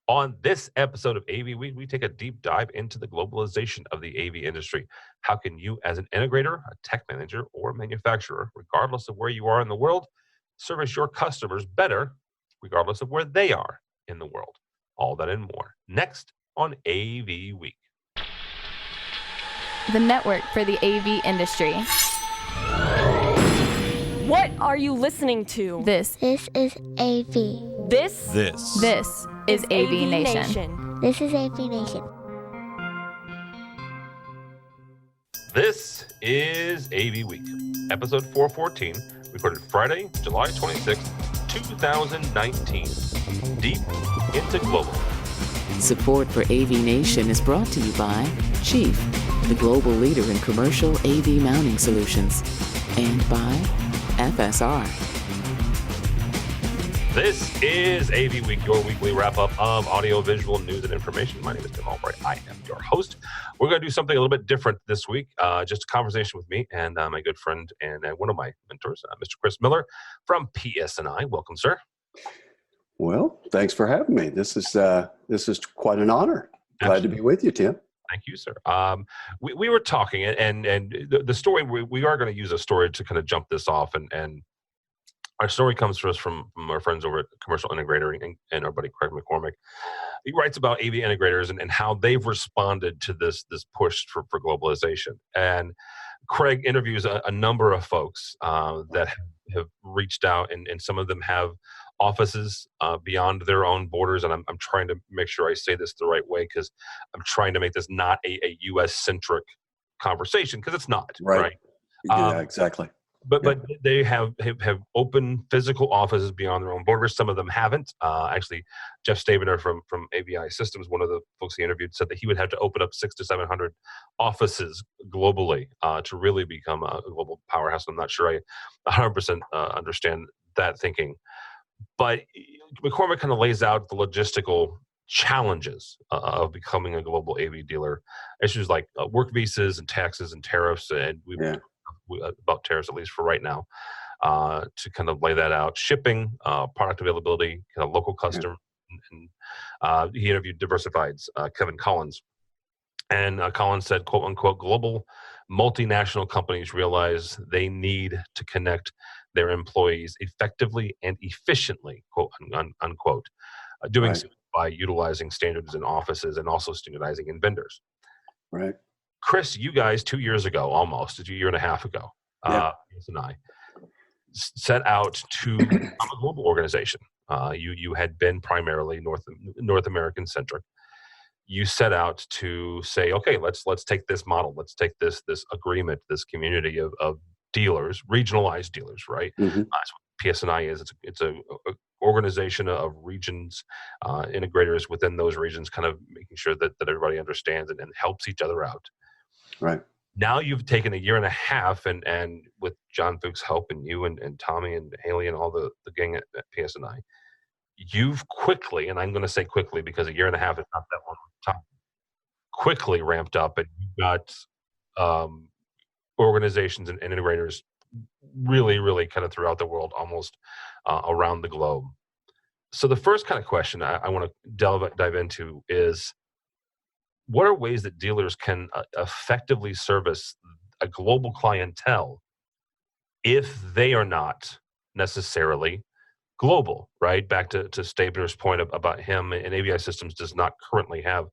On this episode of AV Week, we take a deep dive into the globalization of the AV industry. How can you, as an integrator, a tech manager, or manufacturer, regardless of where you are in the world, service your customers better, regardless of where they are in the world? All that and more next on AV Week. The network for the AV industry. What are you listening to? This is AV. This is AVNation. This is AVNation. This is AV Week, episode 414, recorded Friday, July 26th, 2019. Deep into global. Support for AVNation is brought to you by Chief, the global leader in commercial AV mounting solutions, and by FSR. This is AV Week, your weekly wrap-up of audio-visual news and information. My name is Tim Albright. I am your host. We're going to do something a little bit different this week, just a conversation with me and my good friend and one of my mentors, Mr. Chris Miller from PSNI. Welcome, sir. Well, thanks for having me. This is quite an honor. Glad to be with you, Tim. Thank you, sir. We were talking, and the story, we are going to use a story to kind of jump this off, and our story comes to us from our friends over at Commercial Integrator and our buddy Craig McCormick. He writes about AV integrators and how they've responded to this push for globalization. And Craig interviews a number of folks that have reached out, and some of them have offices beyond their own borders. And I'm trying to make sure I say this the right way, because I'm trying to make this not a U.S.-centric conversation, because it's not. Right? Yeah, exactly. But they have open physical offices beyond their own borders. Some of them haven't. Actually, Jeff Stavener from AVI Systems, one of the folks he interviewed, said that he would have to open up 600 to 700 offices globally to really become a global powerhouse. I'm not sure I 100% understand that thinking. But McCormick kind of lays out the logistical challenges of becoming a global AV dealer. Issues like work visas and taxes and tariffs, and about tariffs, at least for right now, to kind of lay that out. Shipping, product availability, kind of local custom. And he interviewed Diversified's Kevin Collins. And Collins said, quote unquote, global multinational companies realize they need to connect their employees effectively and efficiently, quote unquote, doing so by utilizing standards in offices and also standardizing in vendors. Right. Chris, you guys 2 years ago, almost a year and a half ago, Chris and I set out to become a global organization. You had been primarily North American centric. You set out to say, okay, let's take this model, let's take this agreement, this community of dealers, regionalized dealers, right? Mm-hmm. That's what PSNI is. It's a organization of regions, integrators within those regions, kind of making sure that everybody understands and helps each other out. Right. Now you've taken a year and a half, and with John Fuchs' help, and you and Tommy and Haley and all the gang at PSNI, you've quickly, and I'm going to say quickly because a year and a half is not that long time, quickly ramped up, and you've got organizations and integrators really, really kind of throughout the world, almost around the globe. So the first kind of question I want to dive into is, what are ways that dealers can effectively service a global clientele if they are not necessarily global, right? Back to Stabler's point about him, and AVI Systems does not currently have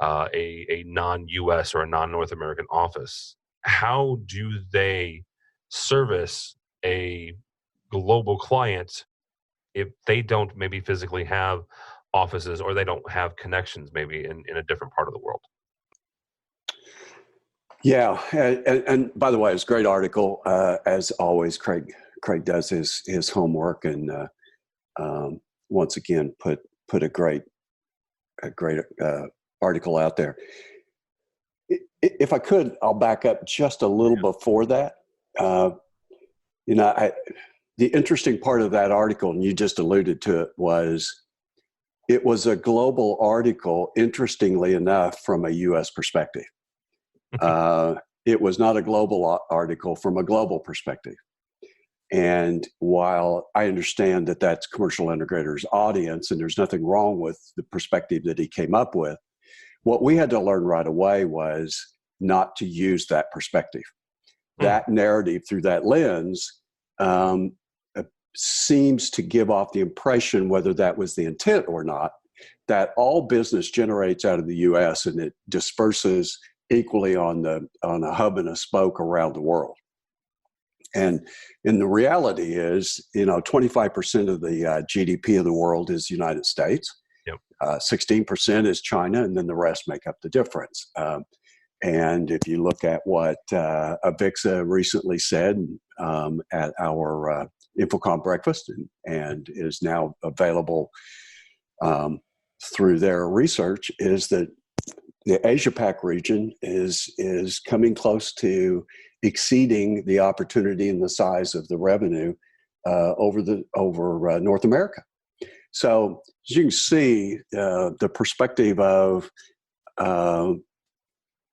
a non-US or a non-North American office. How do they service a global client if they don't maybe physically have offices, or they don't have connections maybe in a different part of the world? Yeah, and by the way, it's a great article. As always, Craig does his homework, and once again put a great article out there. If I could, I'll back up just a little before that. The interesting part of that article, and you just alluded to it was a global article, interestingly enough, from a U.S. perspective. It was not a global article from a global perspective. And while I understand that that's commercial integrators' audience, and there's nothing wrong with the perspective that he came up with, what we had to learn right away was not to use that perspective. That narrative through that lens seems to give off the impression, whether that was the intent or not, that all business generates out of the U.S. and it disperses equally on a hub and a spoke around the world. And the reality is, 25% of the GDP of the world is the United States. Yep. 16% is China, and then the rest make up the difference. And if you look at what AVIXA recently said at our Infocom breakfast, and is now available through their research, is that the Asia Pac region is coming close to exceeding the opportunity and the size of the revenue over North America. So as you can see, the perspective of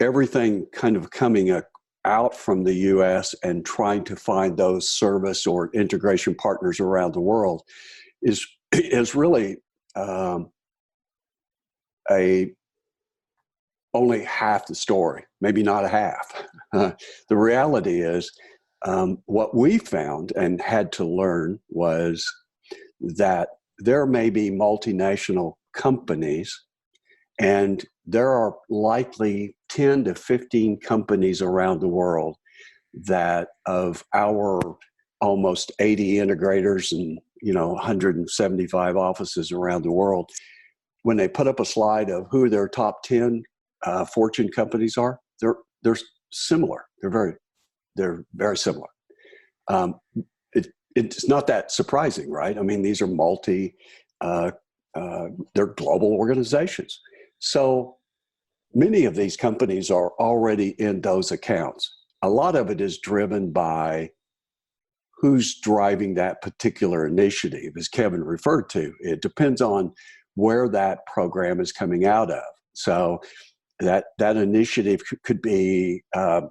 everything kind of coming out from the U.S. and trying to find those service or integration partners around the world is really only half the story, maybe not a half. The reality is, what we found and had to learn was that there may be multinational companies, and there are likely 10 to 15 companies around the world that, of our almost 80 integrators and 175 offices around the world, when they put up a slide of who their top 10 Fortune companies are, they're similar. They're very similar. It's not that surprising, right? I mean, these are they're global organizations. So many of these companies are already in those accounts. A lot of it is driven by who's driving that particular initiative, as Kevin referred to. It depends on where that program is coming out of. So that initiative could be a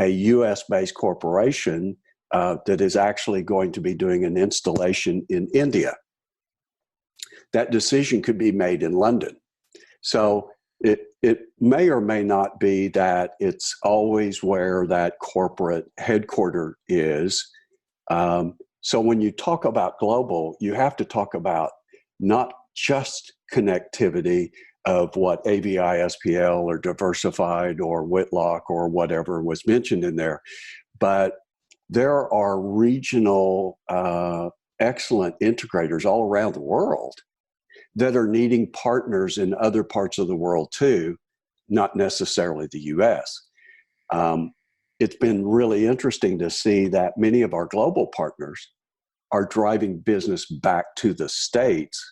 US-based corporation that is actually going to be doing an installation in India. That decision could be made in London. So it may or may not be that it's always where that corporate headquarter is. So when you talk about global, you have to talk about not just connectivity of what AVI, SPL, or Diversified, or Whitlock, or whatever was mentioned in there, but there are regional excellent integrators all around the world that are needing partners in other parts of the world too, not necessarily the US. It's been really interesting to see that many of our global partners are driving business back to the States,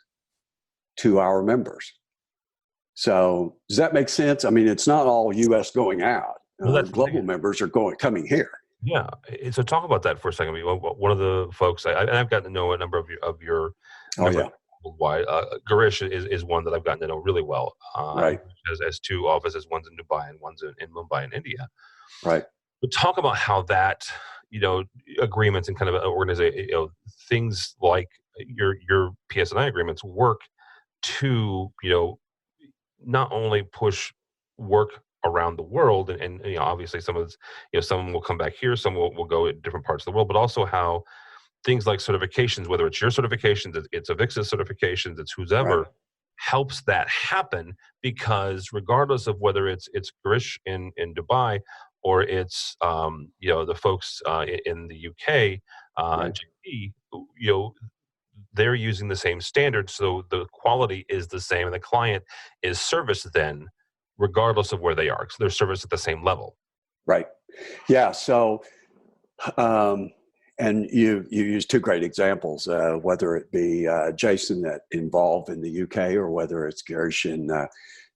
to our members. So does that make sense? I mean, it's not all US going out. Well, global members are coming here. Yeah. So talk about that for a second. One of the folks, I've gotten to know a number of your worldwide. Garish is one that I've gotten to know really well. Right. As two offices, one's in Dubai and one's in Mumbai in India. Right. But talk about how that, agreements and kind of organization, things like your PSNI agreements work to, not only push work around the world, and obviously some of this, some will come back here, some will go in different parts of the world, but also how things like certifications, whether it's your certifications, it's AVIXA certifications, it's who's ever, Right. helps that happen, because regardless of whether it's Garish in Dubai or it's the folks in the UK, Right. GP, they're using the same standards, so the quality is the same, and the client is serviced then, regardless of where they are. So they're serviced at the same level. Right. Yeah. So, and you use two great examples, whether it be Jason that involved in the UK, or whether it's Garish in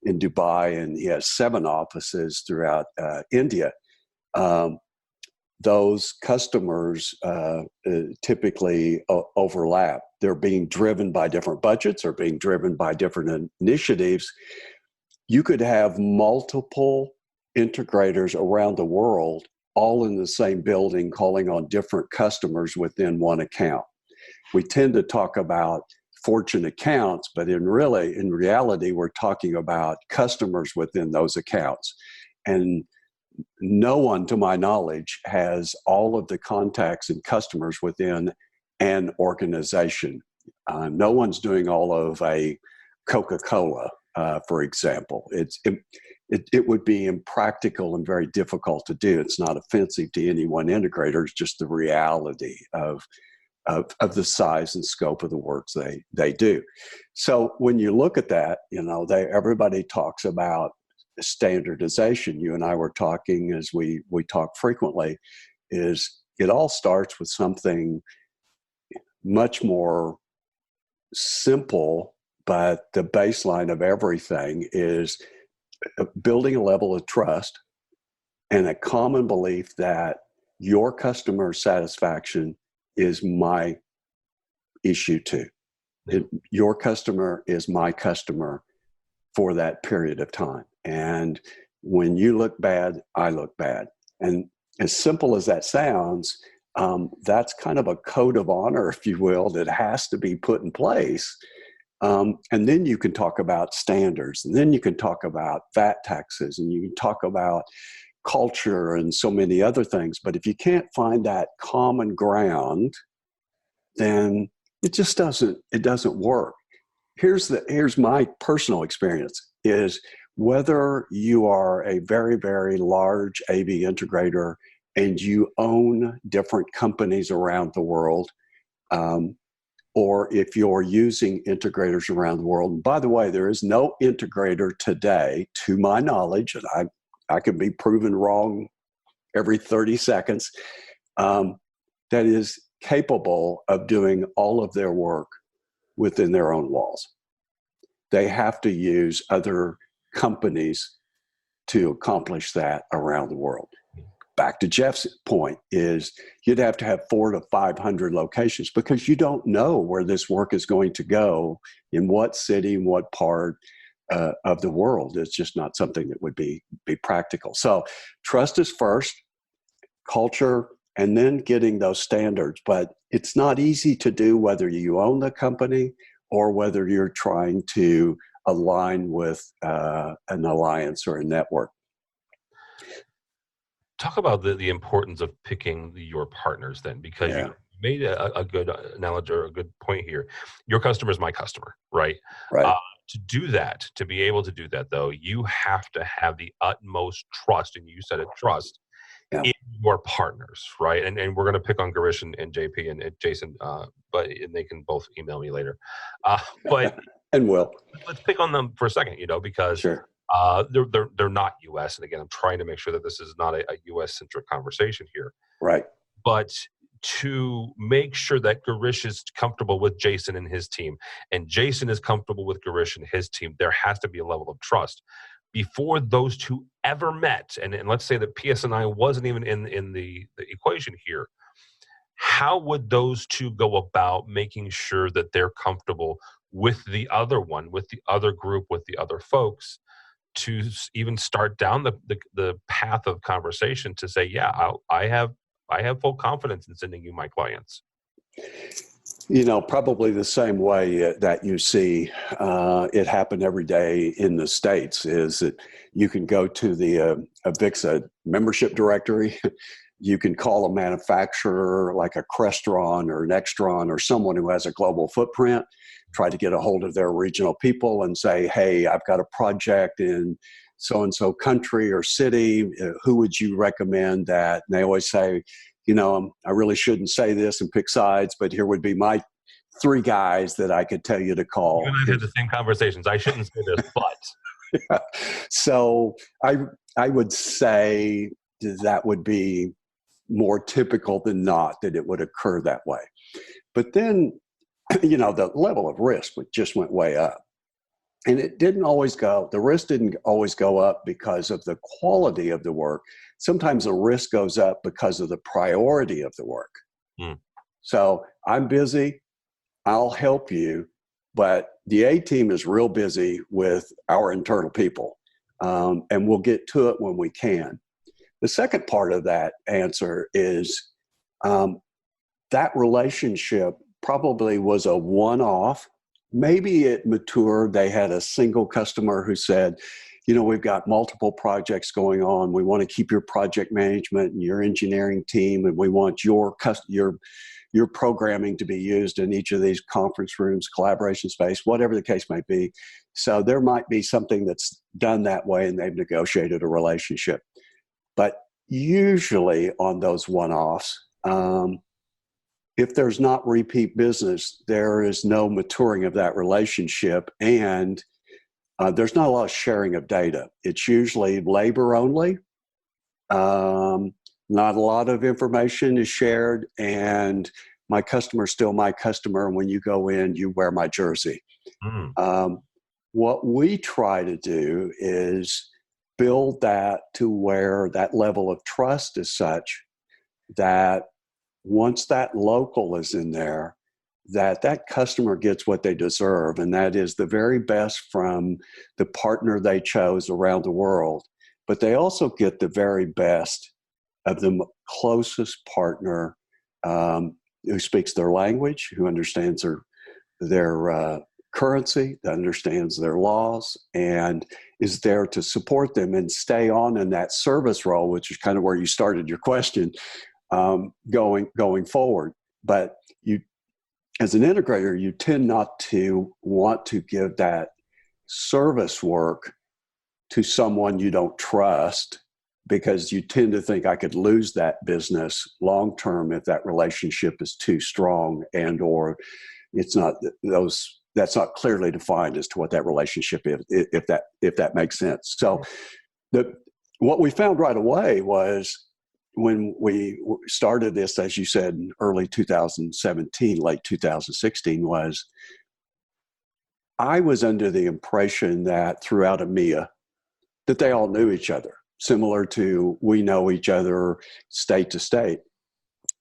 Dubai, and he has 7 offices throughout India. Those customers typically overlap. They're being driven by different budgets, or being driven by different initiatives. You could have multiple integrators around the world all in the same building calling on different customers within one account. We tend to talk about Fortune accounts, but in reality, we're talking about customers within those accounts. And no one, to my knowledge, has all of the contacts and customers within an organization. No one's doing all of a Coca-Cola, for example. It would be impractical and very difficult to do. It's not offensive to any one integrator. It's just the reality of the size and scope of the works they do. So when you look at that, everybody talks about standardization. You and I were talking, as we talk frequently, is it all starts with something much more simple, but the baseline of everything is building a level of trust and a common belief that your customer satisfaction is my issue too. Your customer is my customer for that period of time. And when you look bad, I look bad. And as simple as that sounds, that's kind of a code of honor, if you will, that has to be put in place. And then you can talk about standards, and then you can talk about VAT taxes, and you can talk about culture and so many other things. But if you can't find that common ground, then it just doesn't work. Here's my personal experience is whether you are a very, very large AV integrator and you own different companies around the world, or if you're using integrators around the world. And by the way, there is no integrator today, to my knowledge, and I can be proven wrong every 30 seconds, that is capable of doing all of their work within their own walls. They have to use other companies to accomplish that around the world. Back to Jeff's point is you'd have to have 400 to 500 locations because you don't know where this work is going to go, in what city, in what part of the world. It's just not something that would be practical. So trust is first, culture, and then getting those standards. But it's not easy to do whether you own the company or whether you're trying to align with an alliance or a network. Talk about the importance of picking your partners then, because you made a good analogy or a good point here. Your customer is my customer, right? Right. To do that, to be able to do that, though, you have to have the utmost trust, and you said it, trust, in your partners, right? And we're going to pick on Garish and JP and Jason, and they can both email me later. But and will. Let's pick on them for a second, because sure. They're not U.S. And again, I'm trying to make sure that this is not a U.S.-centric conversation here. Right. But to make sure that Garish is comfortable with Jason and his team, and Jason is comfortable with Garish and his team, there has to be a level of trust. Before those two ever met, and let's say that PS&I wasn't even in the equation here, how would those two go about making sure that they're comfortable with the other one, with the other group, with the other folks, to even start down the path of conversation to say, I have full confidence in sending you my clients? Probably the same way that you see it happen every day in the States is that you can go to the AVIXA membership directory. You can call a manufacturer like a Crestron or an Extron or someone who has a global footprint, try to get a hold of their regional people and say, hey, I've got a project in so-and-so country or city. Who would you recommend that? And they always say, I really shouldn't say this and pick sides, but here would be my 3 guys that I could tell you to call. You and I had the same conversations. I shouldn't say this, but. So I would say that would be more typical than not that it would occur that way. But then, the level of risk just went way up. And the risk didn't always go up because of the quality of the work. Sometimes the risk goes up because of the priority of the work. So I'm busy, I'll help you, but the A team is real busy with our internal people. And we'll get to it when we can. The second part of that answer is that relationship probably was a one-off. Maybe it matured. They had a single customer who said, we've got multiple projects going on. We want to keep your project management and your engineering team, and we want your programming to be used in each of these conference rooms, collaboration space, whatever the case might be. So there might be something that's done that way, and they've negotiated a relationship. But usually on those one-offs, if there's not repeat business, there is no maturing of that relationship, and there's not a lot of sharing of data. It's usually labor only. Not a lot of information is shared, and my customer's still my customer. And when you go in, you wear my jersey. What we try to do is build that to where that level of trust is such that once that local is in there, that customer gets what they deserve, and that is the very best from the partner they chose around the world. But they also get the very best of the closest partner who speaks their language, who understands their currency, that understands their laws, and is there to support them and stay on in that service role, which is kind of where you started your question, going forward. But you, as an integrator, you tend not to want to give that service work to someone you don't trust, because you tend to think I could lose that business long term if that relationship is too strong, and or it's not that's not clearly defined as to what that relationship is, if that makes sense. So what we found right away was, when we started this, as you said, in early 2017, late 2016, was I was under the impression that throughout EMEA, that they all knew each other, similar to we know each other state to state.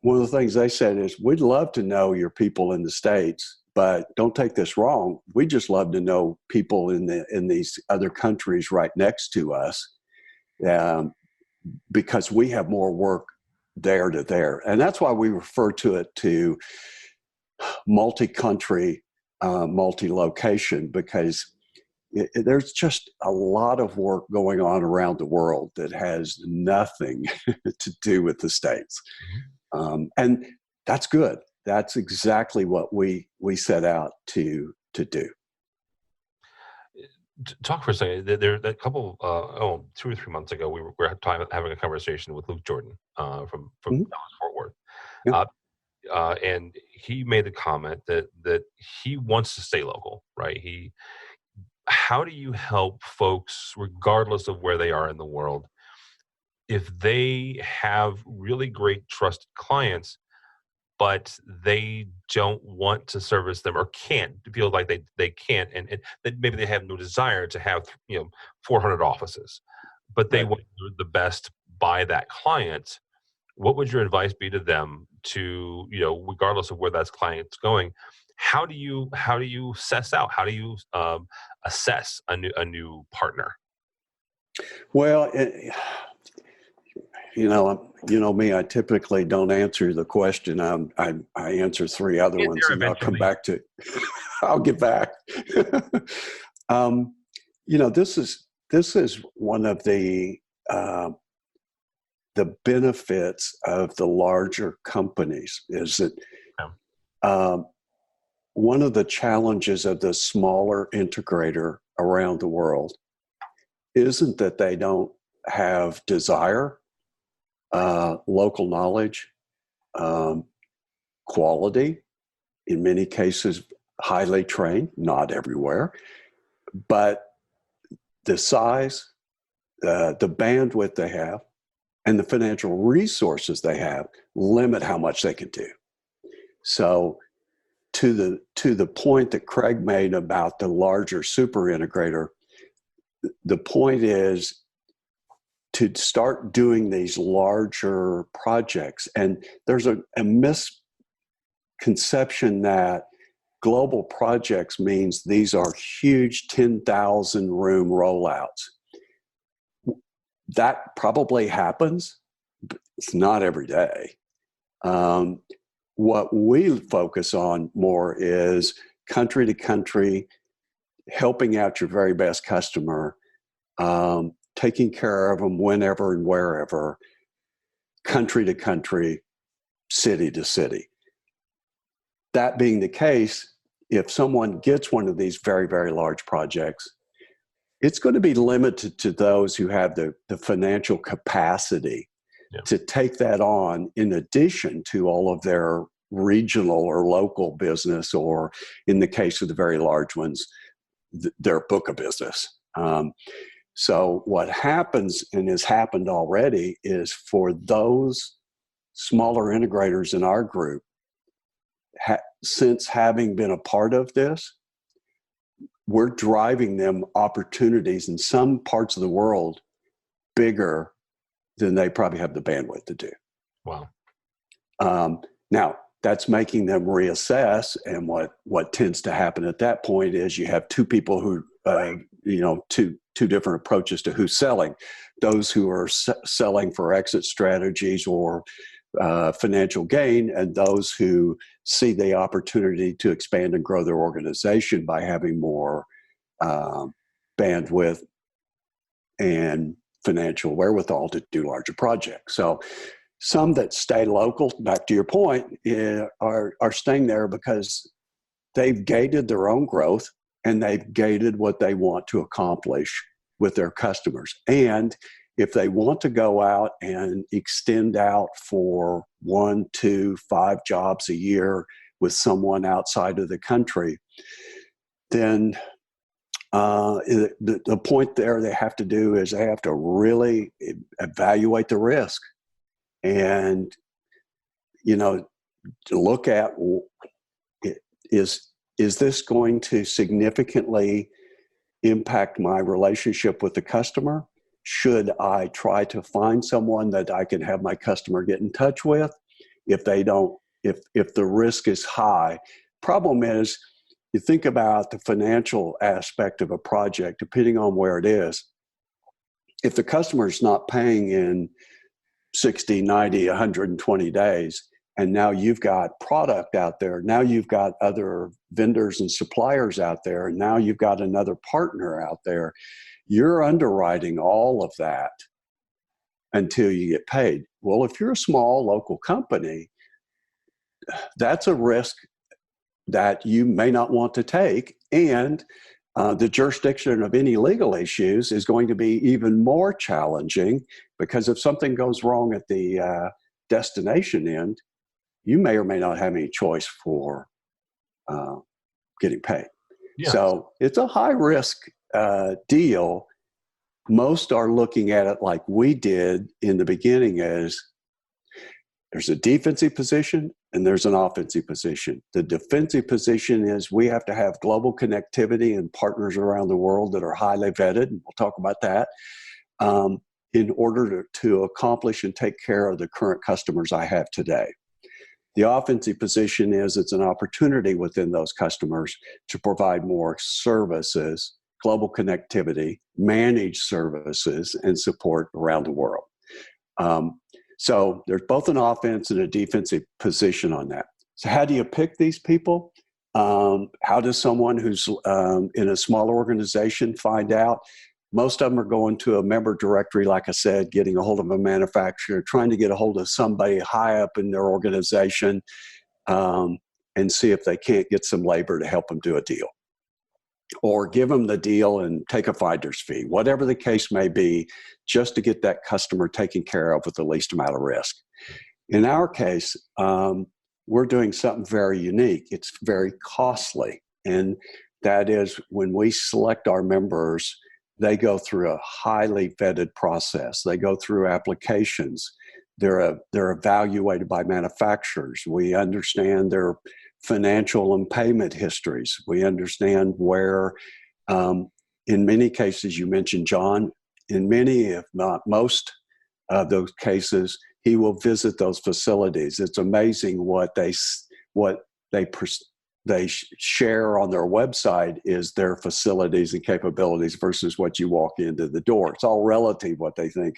One of the things they said is, we'd love to know your people in the States, but don't take this wrong. We just love to know people in these other countries right next to us, because we have more work there to there. And that's why we refer to it to multi-country, multi-location, because there's just a lot of work going on around the world that has nothing to do with the States. And that's good. That's exactly what we set out to do. Talk for a second. There a couple, 2 or 3 months ago, we were having a conversation with Luke Jordan from Dallas Fort Worth. Yeah. And he made the comment that he wants to stay local, right? How do you help folks, regardless of where they are in the world, if they have really great trusted clients, but they don't want to service them, or can't, feel like they can't, and that maybe they have no desire to have 400 offices, but they want to do the best by that client? What would your advice be to them to, regardless of where that client's going? How do you assess out? How do you assess a new partner? Well, me, I typically don't answer the question. I answer 3 other ones, and I'll come back to. I'll get back. This is one of the benefits of the larger companies, is that one of the challenges of the smaller integrator around the world isn't that they don't have desire, local knowledge, quality, in many cases highly trained, not everywhere, but the size, the bandwidth they have, and the financial resources they have limit how much they can do. So to the point that Craig made about the larger super integrator, the point is to start doing these larger projects. And there's a misconception that global projects means these are huge 10,000 room rollouts. that probably happens, but it's not every day. What we focus on more is country to country, helping out your very best customer, taking care of them whenever and wherever, country to country, city to city. That being the case, if someone gets one of these very, very large projects, it's going to be limited to those who have the financial capacity to take that on in addition to all of their regional or local business, or in the case of the very large ones, their book of business. So what happens, and has happened already, is for those smaller integrators in our group, since having been a part of this, we're driving them opportunities in some parts of the world bigger than they probably have the bandwidth to do. Wow. Now, that's making them reassess, and what tends to happen at that point is you have two people who, two different approaches to who's selling. Those who are selling for exit strategies or financial gain, and those who see the opportunity to expand and grow their organization by having more bandwidth and financial wherewithal to do larger projects. So some that stay local, back to your point, are staying there because they've gated their own growth and they've gated what they want to accomplish with their customers. And if they want to go out and extend out for 1, 2, 5 jobs a year with someone outside of the country, then the point there they have to do is they have to really evaluate the risk and, look at, is this going to significantly impact my relationship with the customer? Should I try to find someone that I can have my customer get in touch with? If they don't, if the risk is high, problem is, you think about the financial aspect of a project, depending on where it is. If the customer is not paying in 60, 90, 120 days, and now you've got product out there, now you've got other vendors and suppliers out there, and now you've got another partner out there, you're underwriting all of that until you get paid. Well, if you're a small local company, that's a risk that you may not want to take, and the jurisdiction of any legal issues is going to be even more challenging, because if something goes wrong at the destination end, you may or may not have any choice for getting paid. Yeah. So it's a high risk deal. Most are looking at it like we did in the beginning, as there's a defensive position and there's an offensive position. The defensive position is we have to have global connectivity and partners around the world that are highly vetted, and we'll talk about that, in order to accomplish and take care of the current customers I have today. The offensive position is it's an opportunity within those customers to provide more services, global connectivity, managed services, and support around the world. So there's both an offense and a defensive position on that. So how do you pick these people? How does someone who's in a smaller organization find out? Most of them are going to a member directory, like I said, getting a hold of a manufacturer, trying to get a hold of somebody high up in their organization, and see if they can't get some labor to help them do a deal, or give them the deal and take a finder's fee, whatever the case may be, just to get that customer taken care of with the least amount of risk. In our case, we're doing something very unique. It's very costly. And that is, when we select our members, they go through a highly vetted process. They go through applications. They're evaluated by manufacturers. We understand their financial and payment histories. We understand where, in many cases, you mentioned John, in many, if not most of those cases, he will visit those facilities. It's amazing what they they share on their website is their facilities and capabilities versus what you walk into the door. It's all relative what they think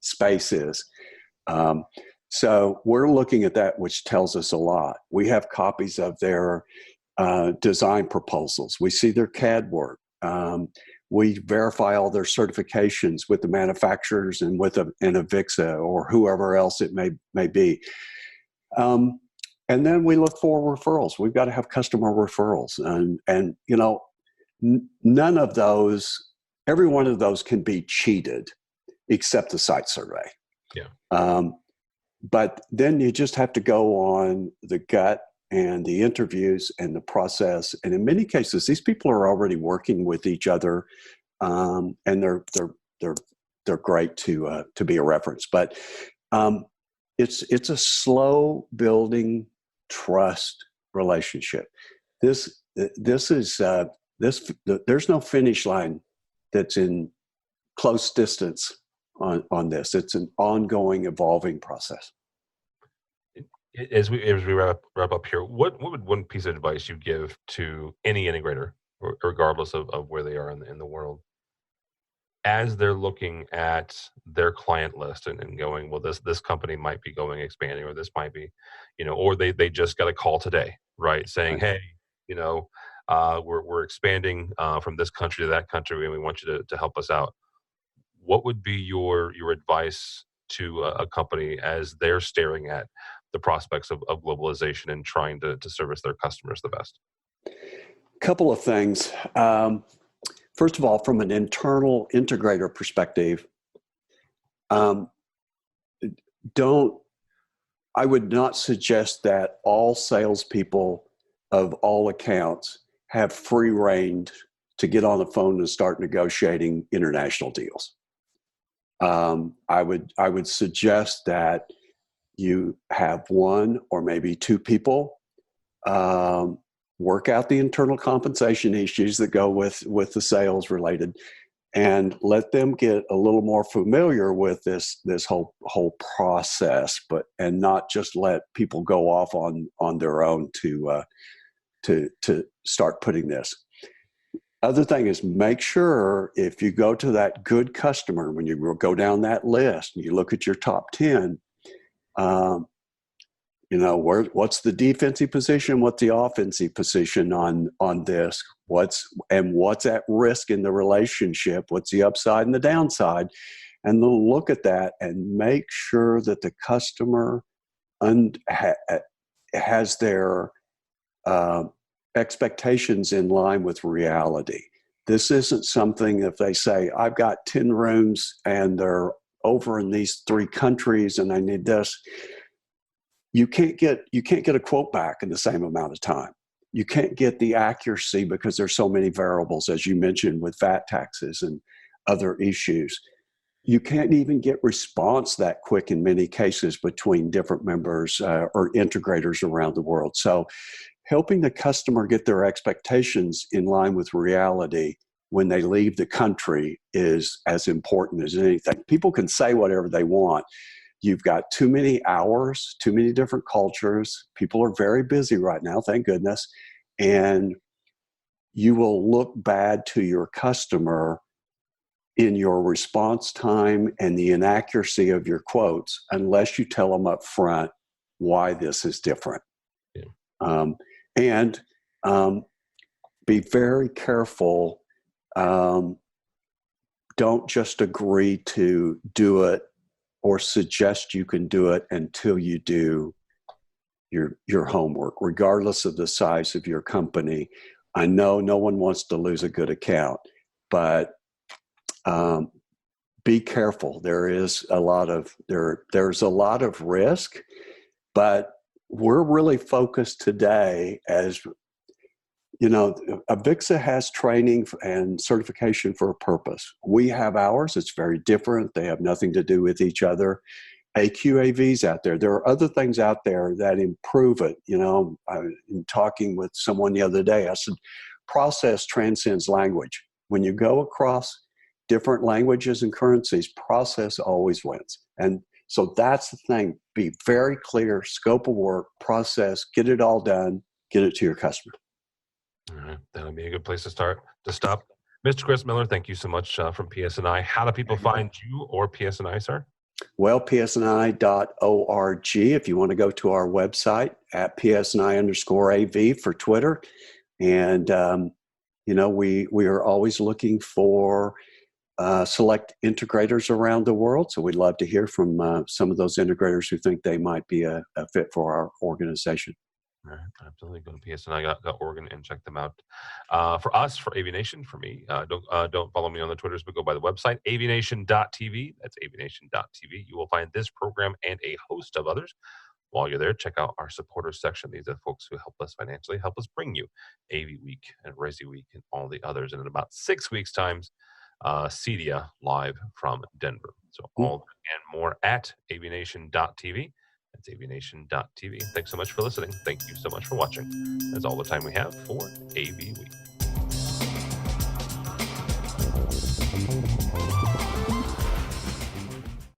space is. So we're looking at that, which tells us a lot. We have copies of their design proposals. We see their CAD work. We verify all their certifications with the manufacturers and with an AVIXA or whoever else it may be. And then we look for referrals. We've got to have customer referrals. And you know, none of those, every one of those can be cheated except the site survey. Yeah. But then you just have to go on the gut and the interviews and the process. And in many cases, these people are already working with each other, and they're great to be a reference. But it's a slow building trust relationship. There's no finish line that's in close distance on this. It's an ongoing, evolving process. As we wrap up here, what would one piece of advice you give to any integrator, regardless of where they are in the world, as they're looking at their client list and going, well, this company might be expanding, or this might be, or they just got a call today, right, saying, hey, we're expanding from this country to that country, and we want you to help us out. What would be your advice to a company as they're staring at the prospects of globalization and trying to service their customers the best? Couple of things. First of all, from an internal integrator perspective, I would not suggest that all salespeople of all accounts have free rein to get on the phone and start negotiating international deals. I would suggest that you have one or maybe two people work out the internal compensation issues that go with the sales related, and let them get a little more familiar with this whole process, and not just let people go off on their own to start putting this. Other thing is, make sure if you go to that good customer, when you go down that list and you look at your top 10, what's the defensive position, what's the offensive position on this, what's at risk in the relationship, what's the upside and the downside, and then look at that and make sure that the customer has their expectations in line with reality. This isn't something if they say, I've got 10 rooms and they're over in these 3 countries and I need this. You can't get a quote back in the same amount of time. You can't get the accuracy because there's so many variables, as you mentioned, with VAT taxes and other issues. You can't even get response that quick in many cases between different members or integrators around the world. So helping the customer get their expectations in line with reality when they leave the country is as important as anything. People can say whatever they want. You've got too many hours, too many different cultures. People are very busy right now, thank goodness. And you will look bad to your customer in your response time and the inaccuracy of your quotes unless you tell them up front why this is different. Yeah. And be very careful. Don't just agree to do it or suggest you can do it until you do your homework, regardless of the size of your company. I know no one wants to lose a good account, but be careful. There's a lot of risk, but we're really focused today, as AVIXA has training and certification for a purpose. We have ours. It's very different. They have nothing to do with each other. AQAV's out there. There are other things out there that improve it. I'm talking with someone the other day. I said, process transcends language. When you go across different languages and currencies, process always wins. And so that's the thing. Be very clear, scope of work, process, get it all done, get it to your customer. All right. That'll be a good place to stop. Mr. Chris Miller, thank you so much from PSNI. How do people find you or PSNI, sir? Well, psni.org. If you want to go to our website at psni_AV for Twitter. And, we are always looking for select integrators around the world. So we'd love to hear from some of those integrators who think they might be a fit for our organization. All right, absolutely. Go to psni.org and check them out. For us, for AVNation, for me, don't follow me on the Twitters, but go by the website, AVNation.tv. That's AVNation.tv. You will find this program and a host of others. While you're there, check out our supporters section. These are folks who help us financially, help us bring you AVWeek and ResiWeek and all the others. And in about 6 weeks' times, CEDIA live from Denver. So all and more at AVNation.tv. That's AVNation.tv. Thanks so much for listening. Thank you so much for watching. That's all the time we have for AV Week.